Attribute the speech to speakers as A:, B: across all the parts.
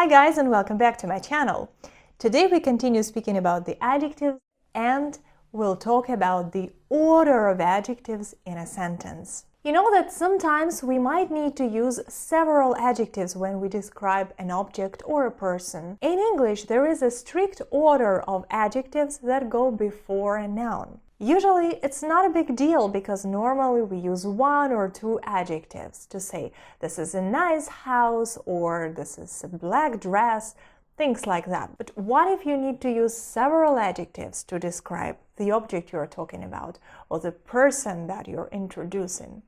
A: Hi guys, and welcome back to my channel. Today we continue speaking about the adjectives and we'll talk about the order of adjectives in a sentence. You know that sometimes we might need to use several adjectives when we describe an object or a person. In English, there is a strict order of adjectives that go before a noun. Usually, it's not a big deal because normally we use one or two adjectives to say this is a nice house or this is a black dress, things like that. But what if you need to use several adjectives to describe the object you're talking about or the person that you're introducing?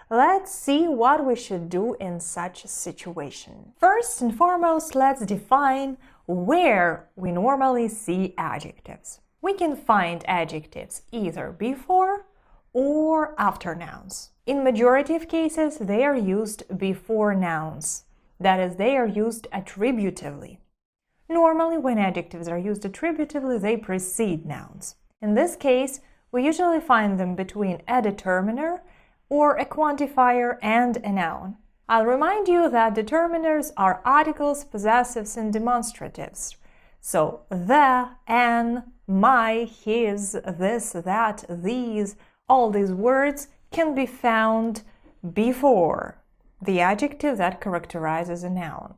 A: Let's see what we should do in such a situation. First and foremost, let's define where we normally see adjectives. We can find adjectives either before or after nouns. In majority of cases, they are used before nouns. That is, they are used attributively. Normally, when adjectives are used attributively, they precede nouns. In this case, we usually find them between a determiner or a quantifier and a noun. I'll remind you that determiners are articles, possessives, and demonstratives. So the, an, my, his, this, that, these, all these words can be found before the adjective that characterizes a noun.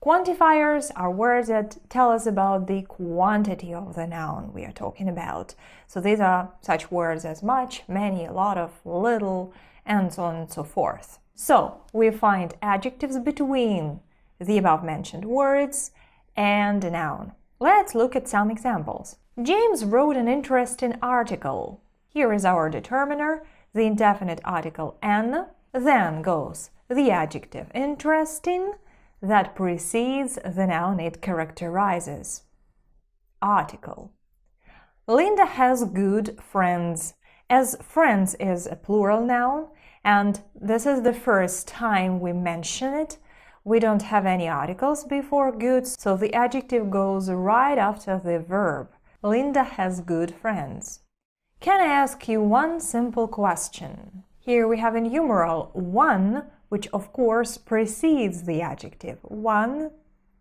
A: Quantifiers are words that tell us about the quantity of the noun we are talking about. So these are such words as much, many, a lot of, little, and so on and so forth. So we find adjectives between the above-mentioned words and a noun. Let's look at some examples. James wrote an interesting article. Here is our determiner, the indefinite article an, then goes the adjective interesting that precedes the noun it characterizes. Article. Linda has good friends. As friends is a plural noun, and this is the first time we mention it, we don't have any articles before good, so the adjective goes right after the verb. Linda has good friends. Can I ask you one simple question? Here we have in numeral one, which of course precedes the adjective. One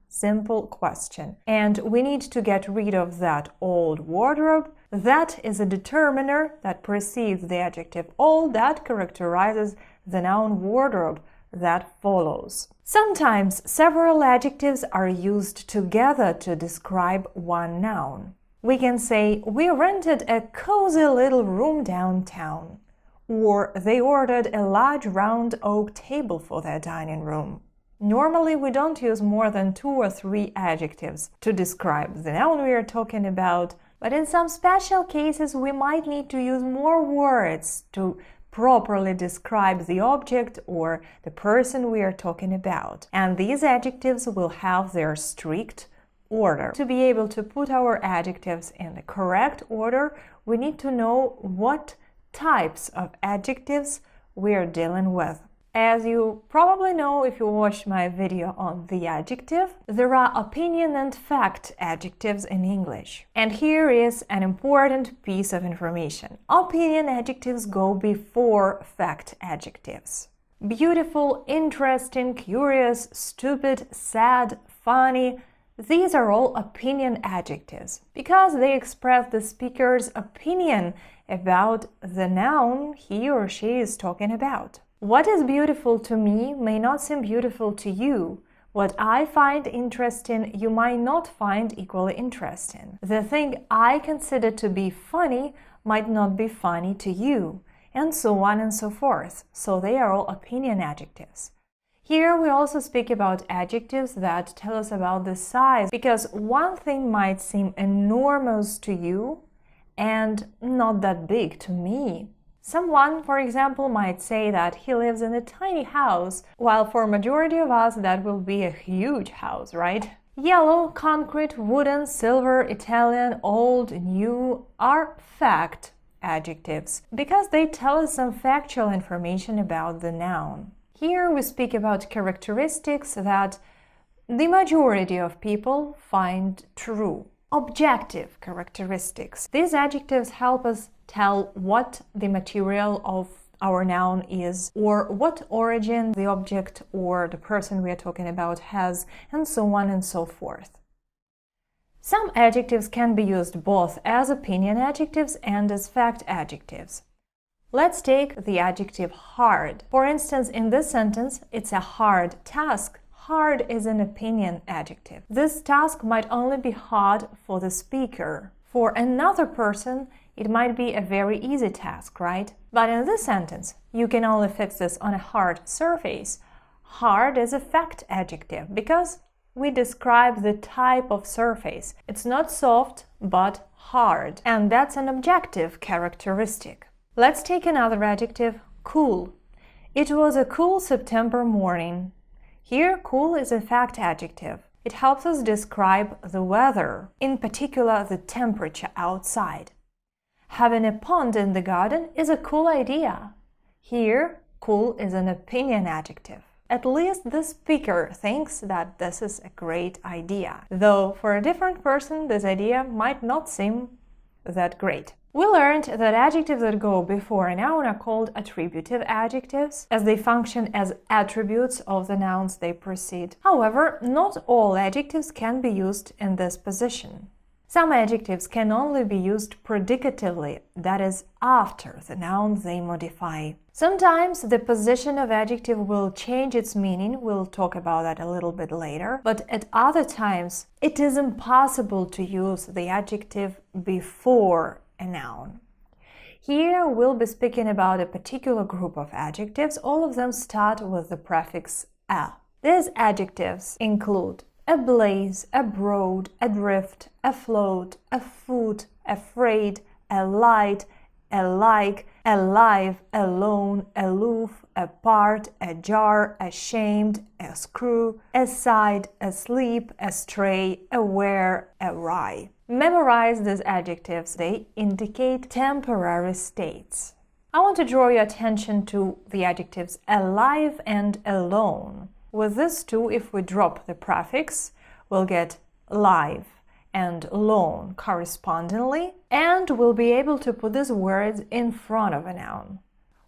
A: simple question. And we need to get rid of that old wardrobe. That is a determiner that precedes the adjective old that characterizes the noun wardrobe that follows. Sometimes several adjectives are used together to describe one noun. We can say, we rented a cozy little room downtown, or they ordered a large round oak table for their dining room. Normally, we don't use more than 2 or 3 adjectives to describe the noun we are talking about, but in some special cases, we might need to use more words to properly describe the object or the person we are talking about. And these adjectives will have their strict order. To be able to put our adjectives in the correct order, we need to know what types of adjectives we are dealing with. As you probably know if you watched my video on the adjective, there are opinion and fact adjectives in English. And here is an important piece of information. Opinion adjectives go before fact adjectives. Beautiful, interesting, curious, stupid, sad, funny, these are all opinion adjectives because they express the speaker's opinion about the noun he or she is talking about. What is beautiful to me may not seem beautiful to you. What I find interesting, you might not find equally interesting. The thing I consider to be funny might not be funny to you, and so on and so forth. So they are all opinion adjectives. Here we also speak about adjectives that tell us about the size, because one thing might seem enormous to you and not that big to me. Someone, for example, might say that he lives in a tiny house, while for a majority of us that will be a huge house, right? Yellow, concrete, wooden, silver, Italian, old, new are fact adjectives because they tell us some factual information about the noun. Here we speak about characteristics that the majority of people find true. Objective characteristics. These adjectives help us tell what the material of our noun is, or what origin the object or the person we are talking about has, and so on and so forth. Some adjectives can be used both as opinion adjectives and as fact adjectives. Let's take the adjective hard. For instance, in this sentence, it's a hard task. Hard is an opinion adjective. This task might only be hard for the speaker. For another person, it might be a very easy task, right? But in this sentence, you can only fix this on a hard surface. Hard is a fact adjective because we describe the type of surface. It's not soft, but hard. And that's an objective characteristic. Let's take another adjective, cool. It was a cool September morning. Here, cool is a fact adjective. It helps us describe the weather, in particular the temperature outside. Having a pond in the garden is a cool idea. Here, cool is an opinion adjective. At least the speaker thinks that this is a great idea, though for a different person this idea might not seem that great. We learned that adjectives that go before a noun are called attributive adjectives, as they function as attributes of the nouns they precede. However, not all adjectives can be used in this position. Some adjectives can only be used predicatively, that is, after the noun they modify. Sometimes the position of adjective will change its meaning, we'll talk about that a little bit later, but at other times it is impossible to use the adjective before a noun. Here we'll be speaking about a particular group of adjectives. All of them start with the prefix a. These adjectives include ablaze, abroad, adrift, afloat, afoot, afraid, alight, alike, alive, alone, aloof, apart, ajar, ashamed, askew, aside, asleep, astray, aware, awry. Memorize these adjectives. They indicate temporary states. I want to draw your attention to the adjectives alive and alone. With these two, if we drop the prefix, we'll get live and lone correspondingly, and we'll be able to put these words in front of a noun.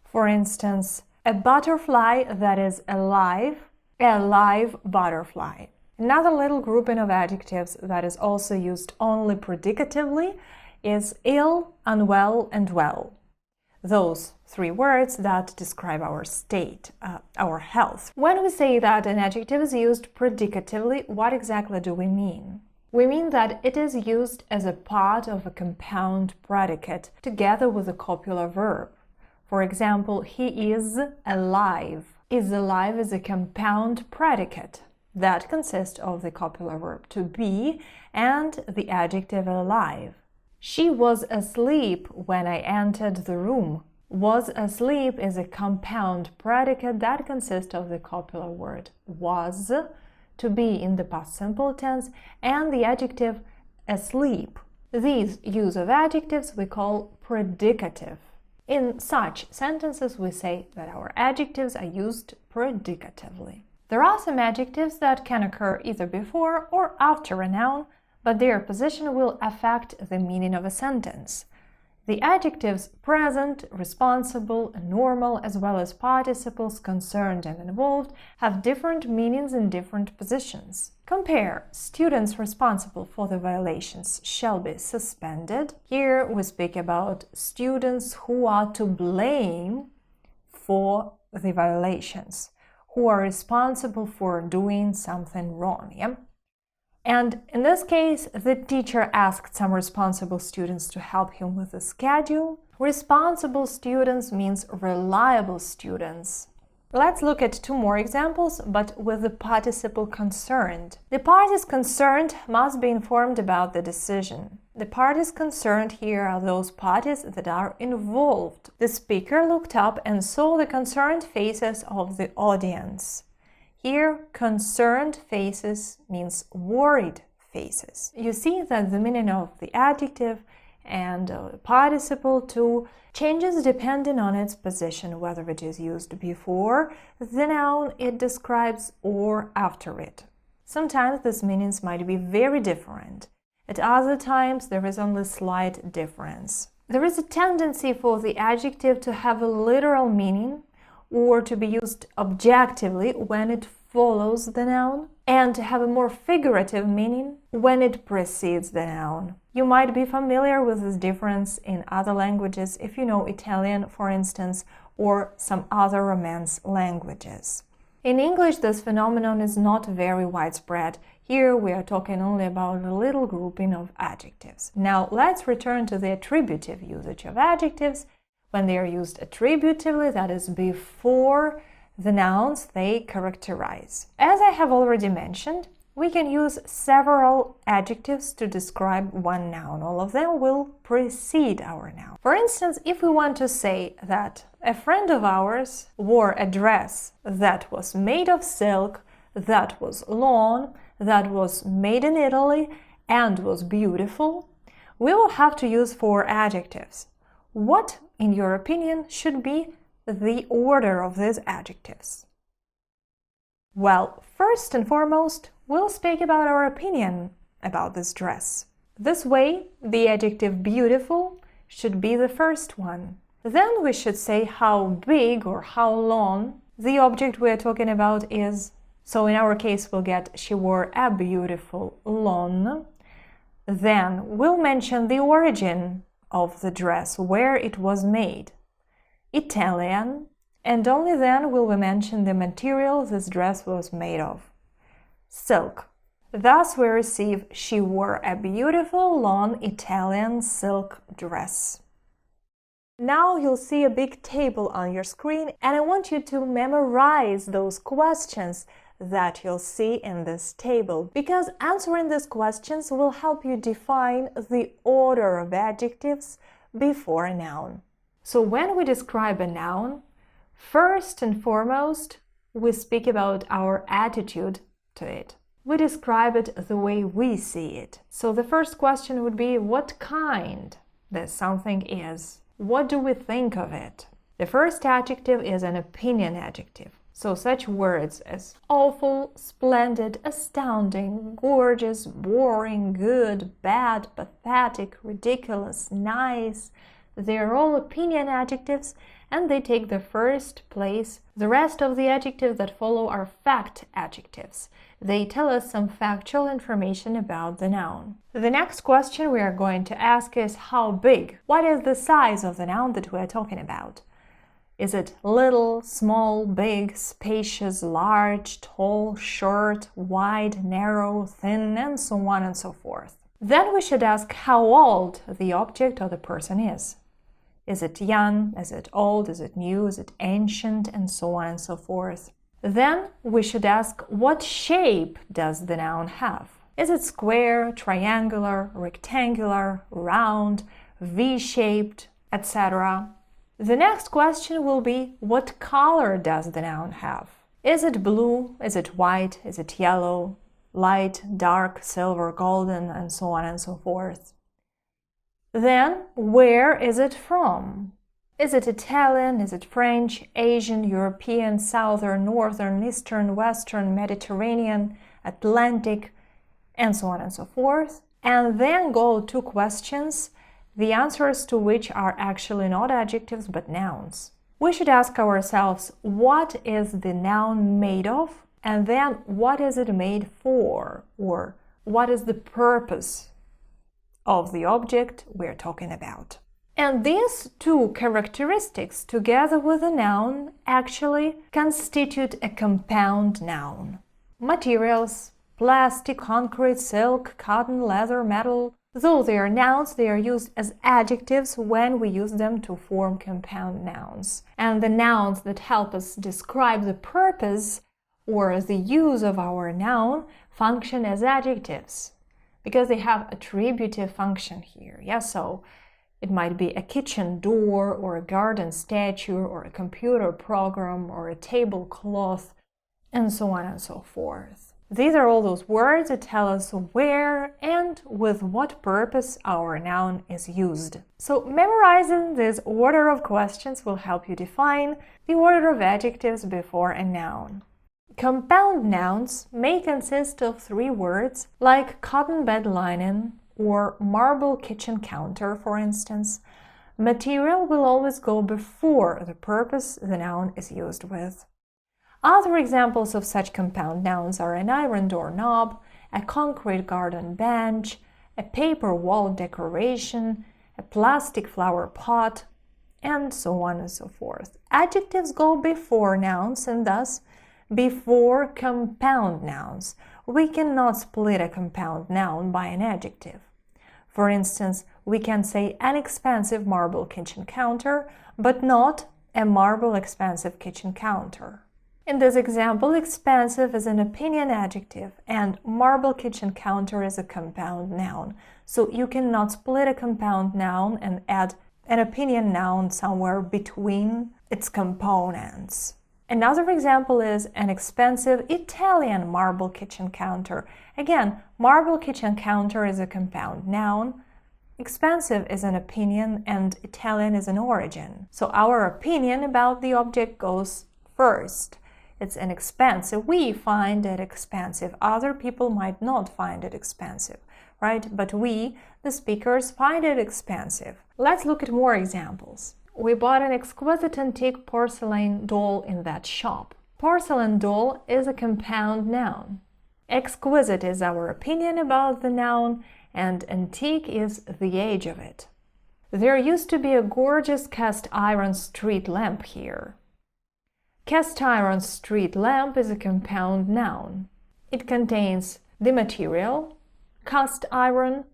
A: For instance, a butterfly that is alive, a live butterfly. Another little grouping of adjectives that is also used only predicatively is ill, unwell, and well. Those three words that describe our state, our health. When we say that an adjective is used predicatively, what exactly do we mean? We mean that it is used as a part of a compound predicate together with a copular verb. For example, he is alive. Is alive is a compound predicate that consists of the copular verb to be and the adjective alive. She was asleep when I entered the room. Was asleep is a compound predicate that consists of the copular word was, to be in the past simple tense, and the adjective asleep. These use of adjectives we call predicative. In such sentences, we say that our adjectives are used predicatively. There are some adjectives that can occur either before or after a noun, but their position will affect the meaning of a sentence. The adjectives present, responsible, normal, as well as participles concerned and involved have different meanings in different positions. Compare students responsible for the violations shall be suspended. Here we speak about students who are to blame for the violations, who are responsible for doing something wrong. Yeah? And in this case, the teacher asked some responsible students to help him with the schedule. Responsible students means reliable students. Let's look at two more examples, but with the participle concerned. The parties concerned must be informed about the decision. The parties concerned here are those parties that are involved. The speaker looked up and saw the concerned faces of the audience. Here, concerned faces means worried faces. You see that the meaning of the adjective and the participle too changes depending on its position, whether it is used before the noun it describes or after it. Sometimes these meanings might be very different. At other times, there is only slight difference. There is a tendency for the adjective to have a literal meaning or to be used objectively when it follows the noun, and to have a more figurative meaning when it precedes the noun. You might be familiar with this difference in other languages if you know Italian, for instance, or some other Romance languages. In English, this phenomenon is not very widespread. Here we are talking only about a little grouping of adjectives. Now let's return to the attributive usage of adjectives. When they are used attributively, that is before the nouns they characterize. As I have already mentioned, we can use several adjectives to describe one noun. All of them will precede our noun. For instance, if we want to say that a friend of ours wore a dress that was made of silk, that was long, that was made in Italy, and was beautiful, we will have to use 4 adjectives. What, in your opinion, should be the order of these adjectives? Well, first and foremost, we'll speak about our opinion about this dress. This way, the adjective beautiful should be the first one. Then we should say how big or how long the object we are talking about is. So in our case, we'll get she wore a beautiful lawn. Then we'll mention the origin of the dress, where it was made. Italian, and only then will we mention the material this dress was made of. Silk. Thus we receive she wore a beautiful long Italian silk dress. Now you'll see a big table on your screen, and I want you to memorize those questions that you'll see in this table, because answering these questions will help you define the order of adjectives before a noun. So when we describe a noun, first and foremost, we speak about our attitude to it. We describe it the way we see it. So the first question would be what kind this something is. What do we think of it? The first adjective is an opinion adjective. So such words as awful, splendid, astounding, gorgeous, boring, good, bad, pathetic, ridiculous, nice, they are all opinion adjectives and they take the first place. The rest of the adjectives that follow are fact adjectives. They tell us some factual information about the noun. The next question we are going to ask is how big? What is the size of the noun that we are talking about? Is it little, small, big, spacious, large, tall, short, wide, narrow, thin, and so on and so forth? Then we should ask how old the object or the person is. Is it young? Is it old? Is it new? Is it ancient? And so on and so forth. Then we should ask what shape does the noun have? Is it square, triangular, rectangular, round, V-shaped, etc.? The next question will be what color does the noun have? Is it blue? Is it white? Is it yellow? Light, dark, silver, golden, and so on and so forth. Then, where is it from? Is it Italian? Is it French, Asian, European, Southern, Northern, Eastern, Western, Mediterranean, Atlantic, and so on and so forth? And then go to questions, the answers to which are actually not adjectives but nouns. We should ask ourselves, what is the noun made of? And then, what is it made for? Or what is the purpose of the object we're talking about? And these two characteristics, together with a noun, actually constitute a compound noun. Materials, plastic, concrete, silk, cotton, leather, metal, though they are nouns, they are used as adjectives when we use them to form compound nouns. And the nouns that help us describe the purpose or the use of our noun function as adjectives, because they have attributive function here. Yeah, so it might be a kitchen door, or a garden statue, or a computer program, or a tablecloth, and so on and so forth. These are all those words that tell us where and with what purpose our noun is used. So memorizing this order of questions will help you define the order of adjectives before a noun. Compound nouns may consist of 3 words, like cotton bed linen or marble kitchen counter, for instance, Material will always go before the purpose the noun is used with. Other examples of such compound nouns are an iron doorknob, a concrete garden bench, a paper wall decoration, a plastic flower pot, and so on and so forth. Adjectives go before nouns and thus before compound nouns. We cannot split a compound noun by an adjective. For instance, we can say an expensive marble kitchen counter, but not a marble expensive kitchen counter. In this example, expensive is an opinion adjective and marble kitchen counter is a compound noun. So you cannot split a compound noun and add an opinion noun somewhere between its components. Another example is an expensive Italian marble kitchen counter. Again, marble kitchen counter is a compound noun. Expensive is an opinion and Italian is an origin. So our opinion about the object goes first. It's inexpensive. We find it expensive. Other people might not find it expensive, right? But we, the speakers, find it expensive. Let's look at more examples. We bought an exquisite antique porcelain doll in that shop. Porcelain doll is a compound noun. Exquisite is our opinion about the noun, and antique is the age of it. There used to be a gorgeous cast iron street lamp here. Cast iron street lamp is a compound noun. It contains the material, cast iron,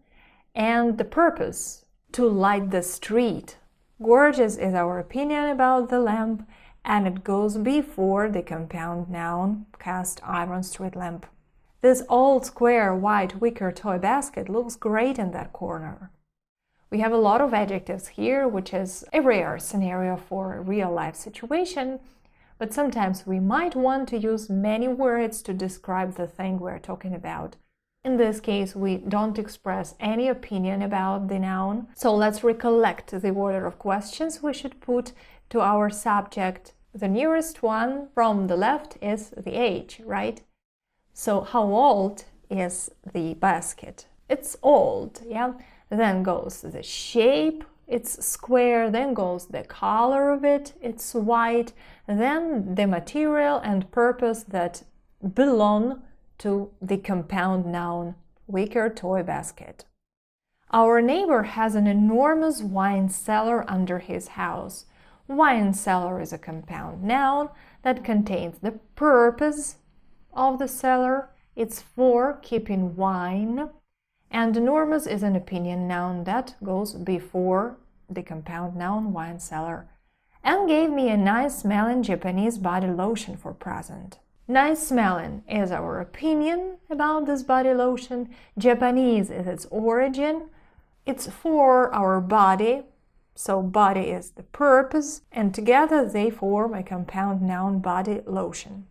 A: and the purpose, to light the street. Gorgeous is our opinion about the lamp, and it goes before the compound noun, cast iron street lamp. This old square white wicker toy basket looks great in that corner. We have a lot of adjectives here, which is a rare scenario for a real-life situation, but sometimes we might want to use many words to describe the thing we're talking about. In this case, we don't express any opinion about the noun, so let's recollect the order of questions we should put to our subject. The nearest one from the left is the age, right? So how old is the basket? It's old, yeah? Then goes the shape, it's square, then goes the color of it, it's white, then the material and purpose that belong to the compound noun, wicker toy basket. Our neighbor has an enormous wine cellar under his house. Wine cellar is a compound noun that contains the purpose of the cellar. It's for keeping wine. And enormous is an opinion noun that goes before the compound noun, wine cellar. And gave me a nice smelling Japanese body lotion for present. Nice smelling is our opinion about this body lotion. Japanese is its origin. It's for our body, so body is the purpose, and together they form a compound noun, body lotion.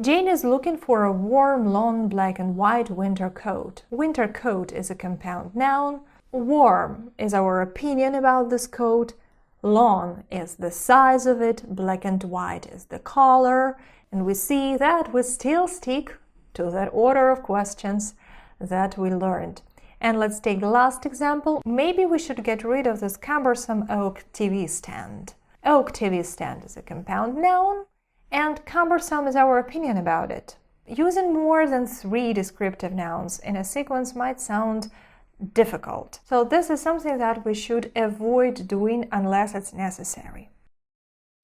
A: Jane is looking for a warm, long, black and white winter coat. Winter coat is a compound noun. Warm is our opinion about this coat. Long is the size of it. Black and white is the color. And we see that we still stick to that order of questions that we learned. And let's take the last example. Maybe we should get rid of this cumbersome oak TV stand. Oak TV stand is a compound noun, and cumbersome is our opinion about it. Using more than 3 descriptive nouns in a sequence might sound difficult. So this is something that we should avoid doing unless it's necessary.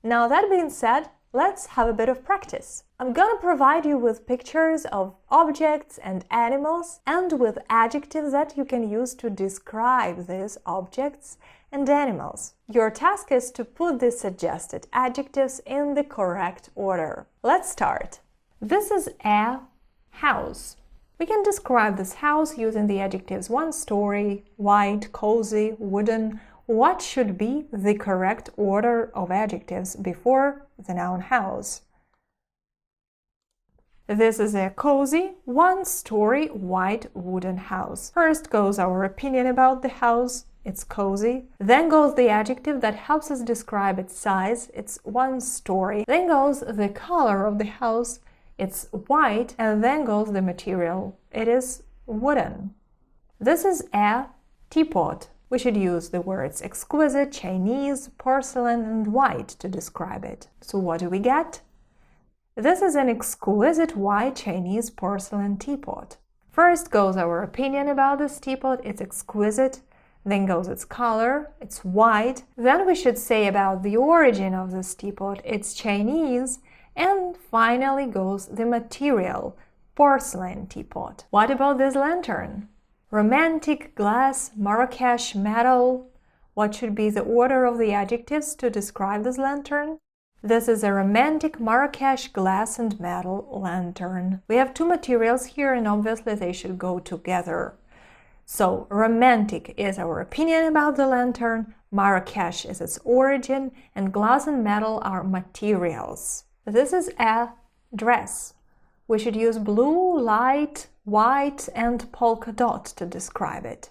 A: Now, that being said, let's have a bit of practice. I'm gonna provide you with pictures of objects and animals and with adjectives that you can use to describe these objects and animals. Your task is to put the suggested adjectives in the correct order. Let's start. This is a house. We can describe this house using the adjectives one-story, white, cozy, wooden. What should be the correct order of adjectives before the noun house? This is a cozy, one-story, white wooden house. First goes our opinion about the house. It's cozy. Then goes the adjective that helps us describe its size. It's one story. Then goes the color of the house. It's white. And then goes the material. It is wooden. This is a teapot. We should use the words exquisite, Chinese, porcelain, and white to describe it. So what do we get? This is an exquisite white Chinese porcelain teapot. First goes our opinion about this teapot, it's exquisite. Then goes its color, it's white. Then we should say about the origin of this teapot, it's Chinese. And finally goes the material, porcelain teapot. What about this lantern? Romantic, glass, Marrakesh, metal. What should be the order of the adjectives to describe this lantern? This is a romantic Marrakesh glass and metal lantern. We have two materials here and obviously they should go together. So romantic is our opinion about the lantern, Marrakesh is its origin, and glass and metal are materials. This is a dress. We should use blue, light, white, and polka dot to describe it.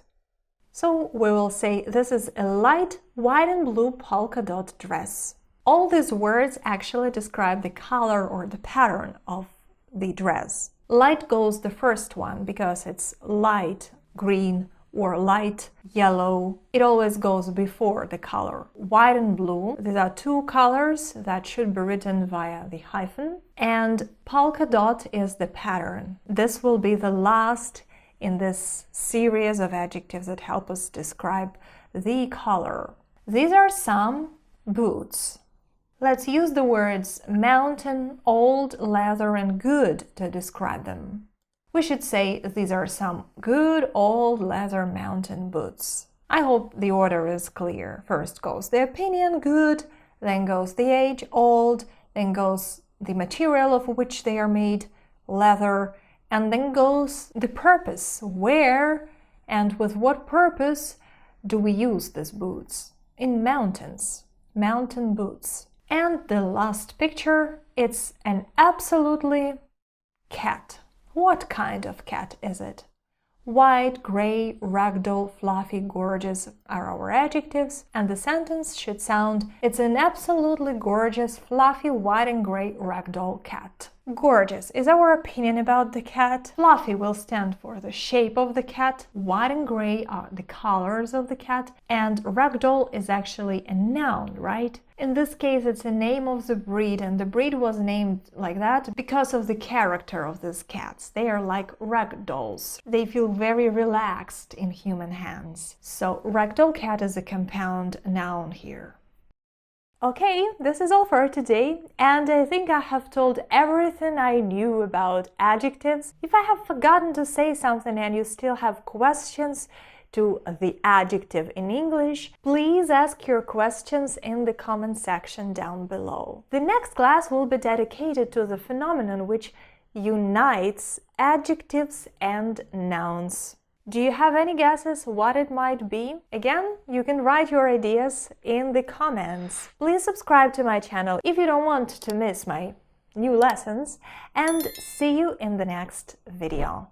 A: So we will say this is a light white and blue polka dot dress. All these words actually describe the color or the pattern of the dress. Light goes the first one because it's light green or light yellow. It always goes before the color. White and blue, these are two colors that should be written via the hyphen. And polka dot is the pattern. This will be the last in this series of adjectives that help us describe the color. These are some boots. Let's use the words mountain, old, leather, and good to describe them. We should say these are some good old leather mountain boots. I hope the order is clear. First goes the opinion, good, then goes the age, old, then goes the material of which they are made, leather, and then goes the purpose, where and with what purpose do we use these boots? In mountains, mountain boots. And the last picture, it's an absolutely cat. What kind of cat is it? White, gray, ragdoll, fluffy, gorgeous are our adjectives, and the sentence should sound, it's an absolutely gorgeous, fluffy, white and gray ragdoll cat. Gorgeous is our opinion about the cat. Fluffy will stand for the shape of the cat. White and gray are the colors of the cat. And ragdoll is actually a noun, right? In this case, it's a name of the breed, and the breed was named like that because of the character of these cats. They are like ragdolls. They feel very relaxed in human hands. So ragdoll cat is a compound noun here. Okay, this is all for today, and I think I have told everything I knew about adjectives. If I have forgotten to say something and you still have questions to the adjective in English, please ask your questions in the comment section down below. The next class will be dedicated to the phenomenon which unites adjectives and nouns. Do you have any guesses what it might be? Again, you can write your ideas in the comments. Please subscribe to my channel if you don't want to miss my new lessons, and see you in the next video.